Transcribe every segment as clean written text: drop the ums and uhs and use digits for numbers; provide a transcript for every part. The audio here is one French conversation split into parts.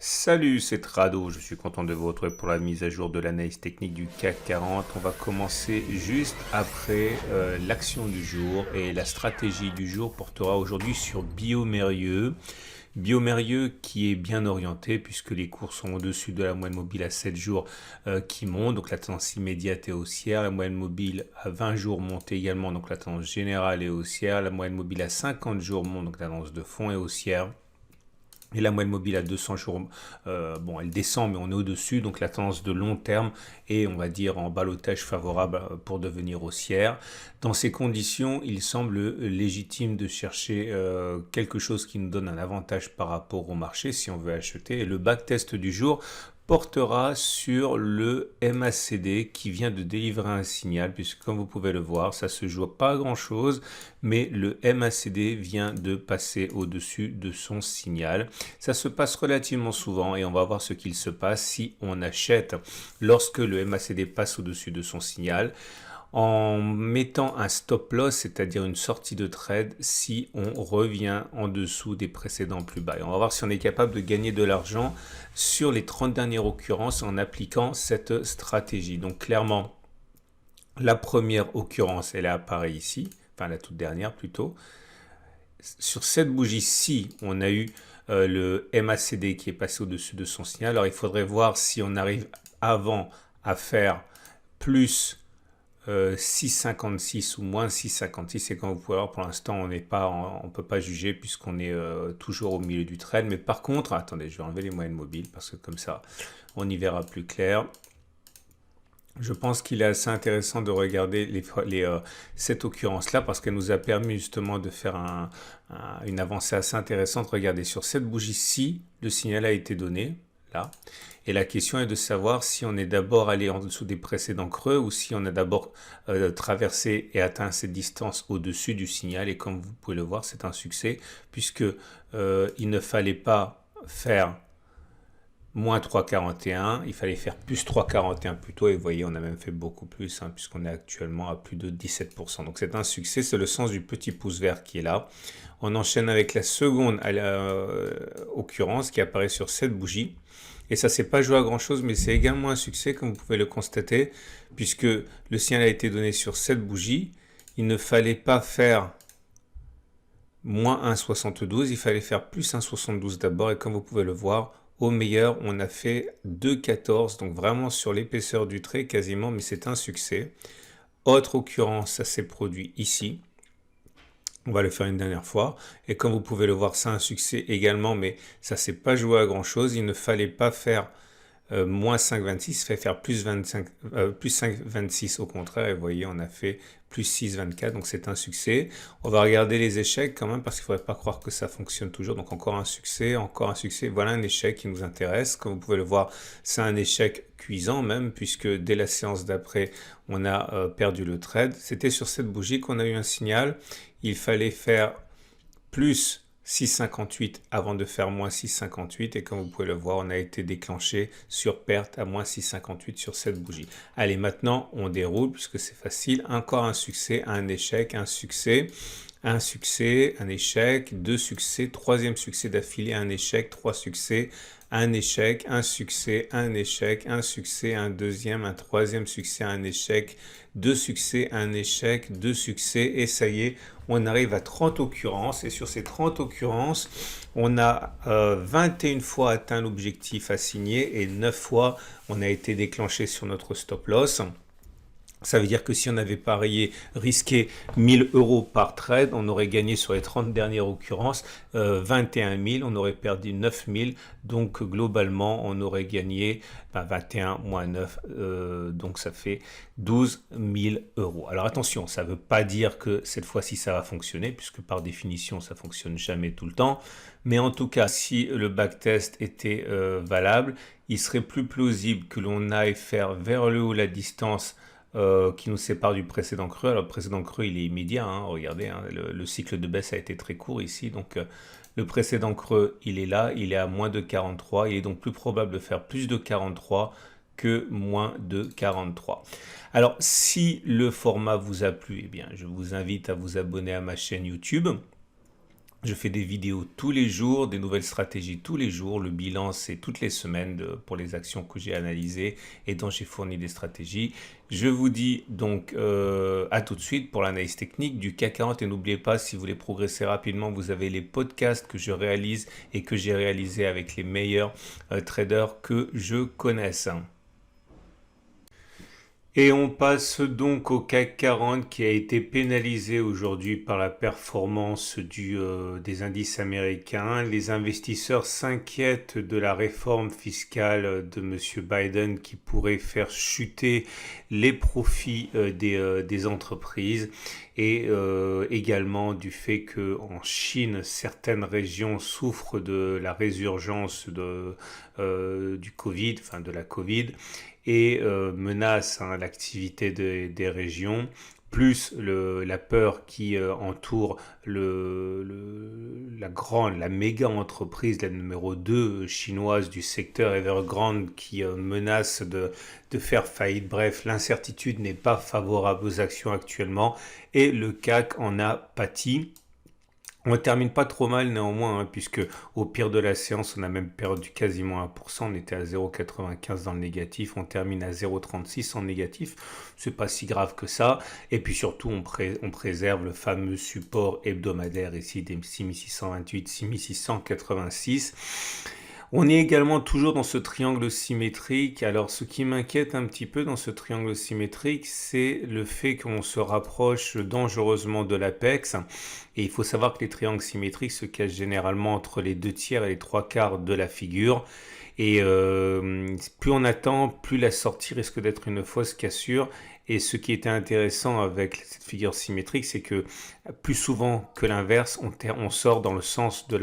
Salut, c'est Trado, je suis content de vous retrouver pour la mise à jour de l'analyse technique du CAC 40. On va commencer juste après l'action du jour et la stratégie du jour portera aujourd'hui sur Biomérieux. Biomérieux qui est bien orienté puisque les cours sont au-dessus de la moyenne mobile à 7 jours qui monte, donc la tendance immédiate est haussière, la moyenne mobile à 20 jours monte également, donc la tendance générale est haussière, la moyenne mobile à 50 jours monte, donc la tendance de fond est haussière. Et la moyenne mobile à 200 jours, bon, elle descend, mais on est au-dessus, donc la tendance de long terme est, on va dire, en ballottage favorable pour devenir haussière. Dans ces conditions, il semble légitime de chercher quelque chose qui nous donne un avantage par rapport au marché si on veut acheter. Et le backtest du jour portera sur le MACD qui vient de délivrer un signal, puisque comme vous pouvez le voir, ça se joue pas grand chose, mais le MACD vient de passer au-dessus de son signal. Ça se passe relativement souvent et on va voir ce qu'il se passe si on achète lorsque le MACD passe au-dessus de son signal, en mettant un stop loss, c'est-à-dire une sortie de trade si on revient en dessous des précédents plus bas. Et on va voir si on est capable de gagner de l'argent sur les 30 dernières occurrences en appliquant cette stratégie. Donc clairement, la première occurrence, elle apparaît ici, enfin la toute dernière plutôt. Sur cette bougie-ci, on a eu le MACD qui est passé au-dessus de son signal. Alors il faudrait voir si on arrive avant à faire plus 6,56 ou moins 6,56, et comme vous pouvez voir, pour l'instant on ne peut pas juger puisqu'on est toujours au milieu du trade. Mais par contre, attendez, je vais enlever les moyennes mobiles parce que comme ça on y verra plus clair. Je pense qu'il est assez intéressant de regarder cette occurrence-là parce qu'elle nous a permis justement de faire une avancée assez intéressante. Regardez, sur cette bougie-ci, le signal a été donné, là. Et la question est de savoir si on est d'abord allé en dessous des précédents creux ou si on a d'abord traversé et atteint cette distance au-dessus du signal. Et comme vous pouvez le voir, c'est un succès puisque il ne fallait pas faire moins 3,41, il fallait faire plus 3,41 plutôt, et vous voyez, on a même fait beaucoup plus, hein, puisqu'on est actuellement à plus de 17%. Donc c'est un succès, c'est le sens du petit pouce vert qui est là. On enchaîne avec la seconde occurrence qui apparaît sur cette bougie. Et ça ne s'est pas joué à grand chose, mais c'est également un succès, comme vous pouvez le constater, puisque le signal a été donné sur cette bougie. Il ne fallait pas faire moins 1,72, il fallait faire plus 1,72 d'abord, et comme vous pouvez le voir, au meilleur, on a fait 2,14, donc vraiment sur l'épaisseur du trait quasiment, mais c'est un succès. Autre occurrence, ça s'est produit ici. On va le faire une dernière fois. Et comme vous pouvez le voir, c'est un succès également, mais ça ne s'est pas joué à grand chose. Il ne fallait pas faire moins 5,26, il fallait faire plus 5,26 au contraire. Et vous voyez, on a fait plus 6,24, donc c'est un succès. On va regarder les échecs quand même parce qu'il ne faudrait pas croire que ça fonctionne toujours. Donc encore un succès, encore un succès. Voilà un échec qui nous intéresse. Comme vous pouvez le voir, c'est un échec cuisant même puisque dès la séance d'après, on a perdu le trade. C'était sur cette bougie qu'on a eu un signal. Il fallait faire plus 6,58 avant de faire moins 6,58 et comme vous pouvez le voir, on a été déclenché sur perte à moins 6,58 sur cette bougie. Allez, maintenant on déroule puisque c'est facile. Encore un succès, un échec, un succès, un succès, un échec, deux succès, troisième succès d'affilée, un échec, trois succès, un échec, un succès, un échec, un succès, un deuxième, un troisième succès, un échec, deux succès, un échec, deux succès, et ça y est, on arrive à 30 occurrences, et sur ces 30 occurrences, on a 21 fois atteint l'objectif assigné, et 9 fois, on a été déclenché sur notre stop loss. Ça veut dire que si on avait parié, risqué 1000 euros par trade, on aurait gagné sur les 30 dernières occurrences 21 000, on aurait perdu 9 000. Donc globalement, on aurait gagné 21 moins 9, donc ça fait 12 000 euros. Alors attention, ça ne veut pas dire que cette fois-ci ça va fonctionner, puisque par définition, ça ne fonctionne jamais tout le temps. Mais en tout cas, si le backtest était valable, il serait plus plausible que l'on aille faire vers le haut la distance qui nous sépare du précédent creux. Alors le précédent creux il est immédiat, hein, regardez, hein, le cycle de baisse a été très court ici, donc le précédent creux il est là, il est à moins de 43, il est donc plus probable de faire plus de 43 que moins de 43. Alors si le format vous a plu, eh bien je vous invite à vous abonner à ma chaîne YouTube. Je fais des vidéos tous les jours, des nouvelles stratégies tous les jours. Le bilan, c'est toutes les semaines pour les actions que j'ai analysées et dont j'ai fourni des stratégies. Je vous dis donc à tout de suite pour l'analyse technique du CAC 40. Et n'oubliez pas, si vous voulez progresser rapidement, vous avez les podcasts que je réalise et que j'ai réalisés avec les meilleurs traders que je connaisse. Et on passe donc au CAC 40 qui a été pénalisé aujourd'hui par la performance des indices américains. Les investisseurs s'inquiètent de la réforme fiscale de M. Biden qui pourrait faire chuter les profits des entreprises et également du fait qu'en Chine, certaines régions souffrent de la résurgence du Covid, enfin de la Covid et menace l'activité des régions, plus la peur qui entoure la méga entreprise, la numéro 2 chinoise du secteur Evergrande qui menace de faire faillite. Bref, l'incertitude n'est pas favorable aux actions actuellement et le CAC en a pâti. On ne termine pas trop mal néanmoins, puisque au pire de la séance, on a même perdu quasiment 1%. On était à 0,95 dans le négatif. On termine à 0,36 en négatif. C'est pas si grave que ça. Et puis surtout, on préserve le fameux support hebdomadaire ici des 6628, 6686. On est également toujours dans ce triangle symétrique. Alors, ce qui m'inquiète un petit peu dans ce triangle symétrique, c'est le fait qu'on se rapproche dangereusement de l'apex. Et il faut savoir que les triangles symétriques se cachent généralement entre les 2 tiers et les 3 quarts de la figure. Et plus on attend, plus la sortie risque d'être une fausse cassure. Et ce qui était intéressant avec cette figure symétrique, c'est que plus souvent que l'inverse, on sort dans le sens de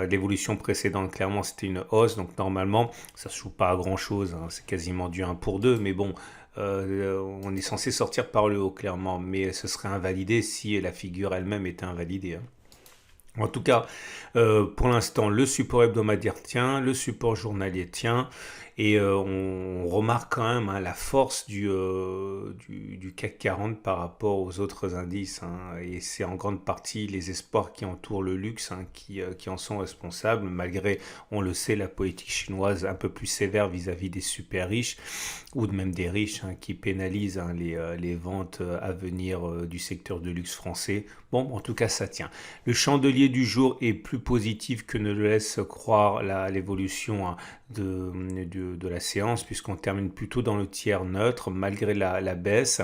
l'évolution précédente. Clairement, c'était une hausse, donc normalement, ça ne se joue pas à grand-chose. C'est quasiment du 1 pour 2, mais bon, on est censé sortir par le haut, clairement. Mais ce serait invalidé si la figure elle-même était invalidée. En tout cas, pour l'instant, le support hebdomadaire tient, le support journalier tient, et on remarque quand même la force du CAC 40 par rapport aux autres indices, et c'est en grande partie les espoirs qui entourent le luxe qui en sont responsables, malgré, on le sait, la politique chinoise un peu plus sévère vis-à-vis des super riches, ou même des riches qui pénalisent les ventes à venir du secteur de luxe français. Bon, en tout cas, ça tient. Le chandelier du jour est plus positif que ne le laisse croire l'évolution de la séance, puisqu'on termine plutôt dans le tiers neutre, malgré la baisse,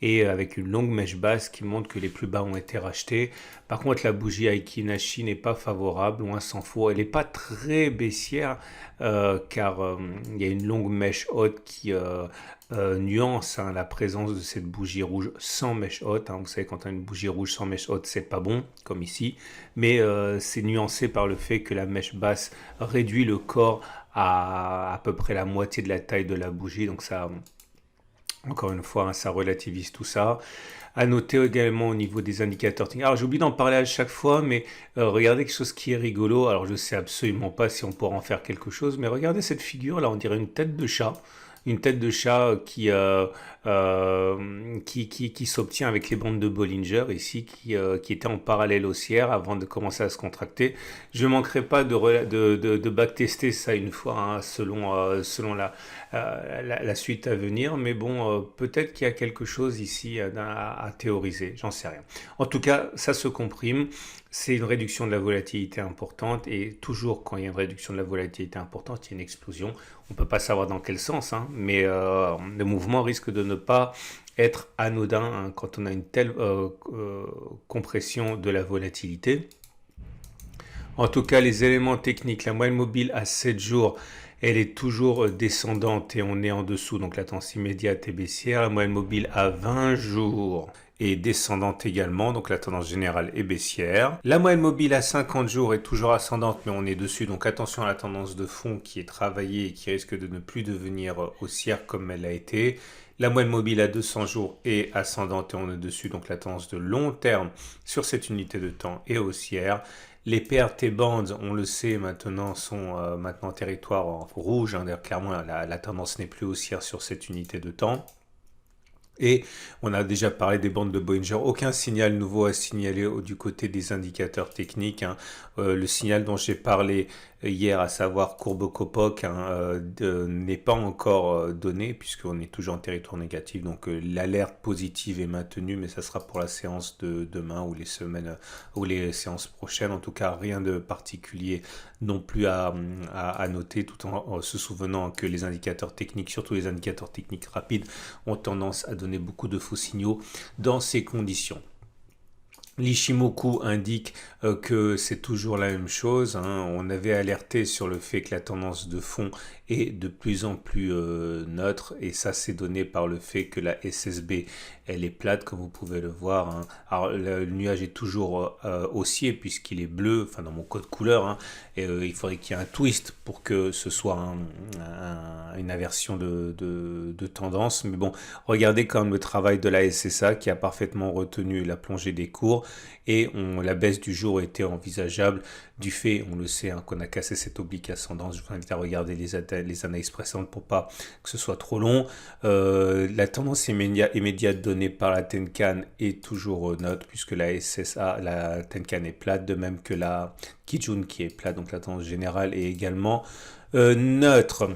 et avec une longue mèche basse qui montre que les plus bas ont été rachetés. Par contre, la bougie Aiki Nashi n'est pas favorable, loin s'en faut. Elle n'est pas très baissière, car il y a une longue mèche haute qui nuance la présence de cette bougie rouge sans mèche haute. Vous savez, quand on a une bougie rouge sans mèche haute, c'est pas bon, comme ici. Mais c'est nuancé par le fait que la mèche basse réduit le corps à peu près la moitié de la taille de la bougie. Donc ça, encore une fois, ça relativise tout ça. À noter également au niveau des indicateurs techniques. Alors j'oublie d'en parler à chaque fois, mais regardez quelque chose qui est rigolo. Alors je sais absolument pas si on pourra en faire quelque chose, mais regardez cette figure là, on dirait une tête de chat. Une tête de chat qui s'obtient avec les bandes de Bollinger ici, qui était en parallèle haussière avant de commencer à se contracter. Je ne manquerai pas de backtester ça une fois, selon la suite à venir, mais bon, peut-être qu'il y a quelque chose ici à théoriser, j'en sais rien. En tout cas, ça se comprime. C'est une réduction de la volatilité importante, et toujours quand il y a une réduction de la volatilité importante, il y a une explosion. On ne peut pas savoir dans quel sens, mais le mouvement risque de ne pas être anodin quand on a une telle compression de la volatilité. En tout cas, les éléments techniques, la moyenne mobile à 7 jours, elle est toujours descendante et on est en dessous, donc la tendance immédiate est baissière. La moyenne mobile à 20 jours est descendante également, donc la tendance générale est baissière. La moyenne mobile à 50 jours est toujours ascendante, mais on est dessus, donc attention à la tendance de fond qui est travaillée et qui risque de ne plus devenir haussière comme elle l'a été. La moyenne mobile à 200 jours est ascendante et on est dessus, donc la tendance de long terme sur cette unité de temps est haussière. Les PRT bands, on le sait maintenant, sont maintenant en territoire rouge. D'ailleurs, clairement, la tendance n'est plus haussière sur cette unité de temps. Et on a déjà parlé des bandes de Bollinger. Aucun signal nouveau à signaler du côté des indicateurs techniques, hein. Le signal dont j'ai parlé hier, à savoir courbe Kopok, hein, n'est pas encore donné puisqu'on est toujours en territoire négatif. Donc l'alerte positive est maintenue, mais ça sera pour la séance de demain ou les semaines ou les séances prochaines. En tout cas, rien de particulier non plus à noter, tout en se souvenant que les indicateurs techniques, surtout les indicateurs techniques rapides, ont tendance à donner beaucoup de faux signaux dans ces conditions. L'Ishimoku indique que c'est toujours la même chose, hein. On avait alerté sur le fait que la tendance de fond est de plus en plus neutre, et ça c'est donné par le fait que la SSB elle est plate, comme vous pouvez le voir, hein. Alors le nuage est toujours haussier puisqu'il est bleu, enfin dans mon code couleur, hein, et il faudrait qu'il y ait un twist pour que ce soit une inversion de tendance. Mais bon, regardez quand même le travail de la SSA qui a parfaitement retenu la plongée des cours, et la baisse du jour était envisageable du fait, on le sait, hein, qu'on a cassé cette oblique ascendance. Je vous invite à regarder les analyses précédentes pour pas que ce soit trop long. La tendance immédiate donnée par la Tenkan est toujours neutre puisque la SSA, la Tenkan est plate, de même que la Kijun qui est plate, donc la tendance générale est également neutre.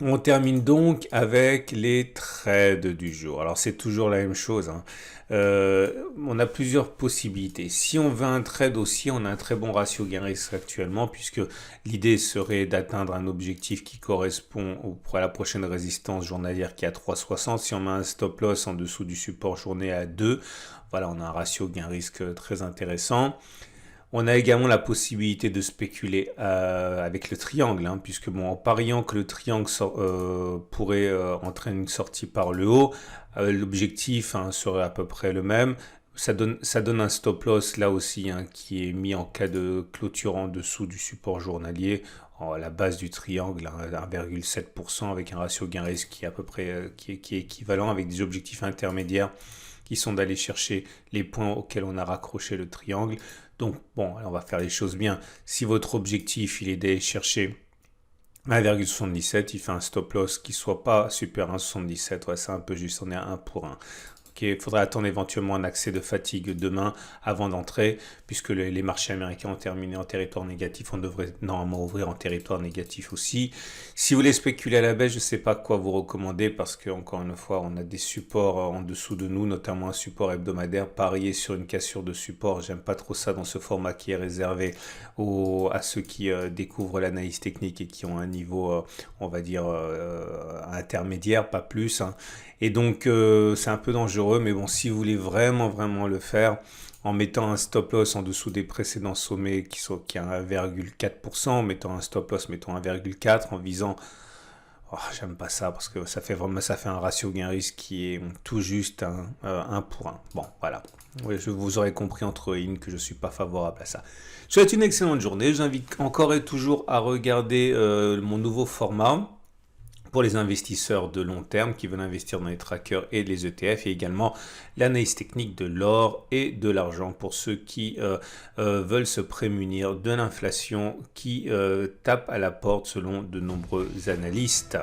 On termine donc avec les trades du jour. Alors c'est toujours la même chose, hein. On a plusieurs possibilités. Si on veut un trade aussi, on a un très bon ratio gain-risque actuellement, puisque l'idée serait d'atteindre un objectif qui correspond à la prochaine résistance journalière qui est à 3,60. Si on met un stop loss en dessous du support journée à 2, voilà, on a un ratio gain-risque très intéressant. On a également la possibilité de spéculer avec le triangle, hein, puisque bon, en pariant que le triangle pourrait entraîner une sortie par le haut, l'objectif, hein, serait à peu près le même. Ça donne un stop loss là aussi, hein, qui est mis en cas de clôture en dessous du support journalier, à la base du triangle, hein, 1,7% avec un ratio gain-risque qui est à peu près qui est équivalent, avec des objectifs intermédiaires qui sont d'aller chercher les points auxquels on a raccroché le triangle. Donc bon, on va faire les choses bien. Si votre objectif il est d'aller chercher 1,77, il fait un stop loss qui soit pas super 1,77. Ouais, c'est un peu juste, on est à 1 pour 1. Il faudra attendre éventuellement un accès de fatigue demain avant d'entrer, puisque les marchés américains ont terminé en territoire négatif. On devrait normalement ouvrir en territoire négatif aussi. Si vous voulez spéculer à la baisse, je ne sais pas quoi vous recommander, parce que encore une fois, on a des supports en dessous de nous, notamment un support hebdomadaire. Parier sur une cassure de support, j'aime pas trop ça dans ce format qui est réservé à ceux qui découvrent l'analyse technique et qui ont un niveau, on va dire, intermédiaire, pas plus, hein. Et donc c'est un peu dangereux, mais bon, si vous voulez vraiment le faire, en mettant un stop loss en dessous des précédents sommets qui est à 1,4%, en mettant un stop loss, mettons 1,4, en visant, oh, j'aime pas ça parce que ça fait un ratio gain-risque qui est tout juste 1 pour 1. Bon, voilà. Oui, vous aurez compris entre lignes que je ne suis pas favorable à ça. Je vous souhaite une excellente journée. Je vous invite encore et toujours à regarder mon nouveau format pour les investisseurs de long terme qui veulent investir dans les trackers et les ETF, et également l'analyse technique de l'or et de l'argent pour ceux qui veulent se prémunir de l'inflation qui tape à la porte selon de nombreux analystes.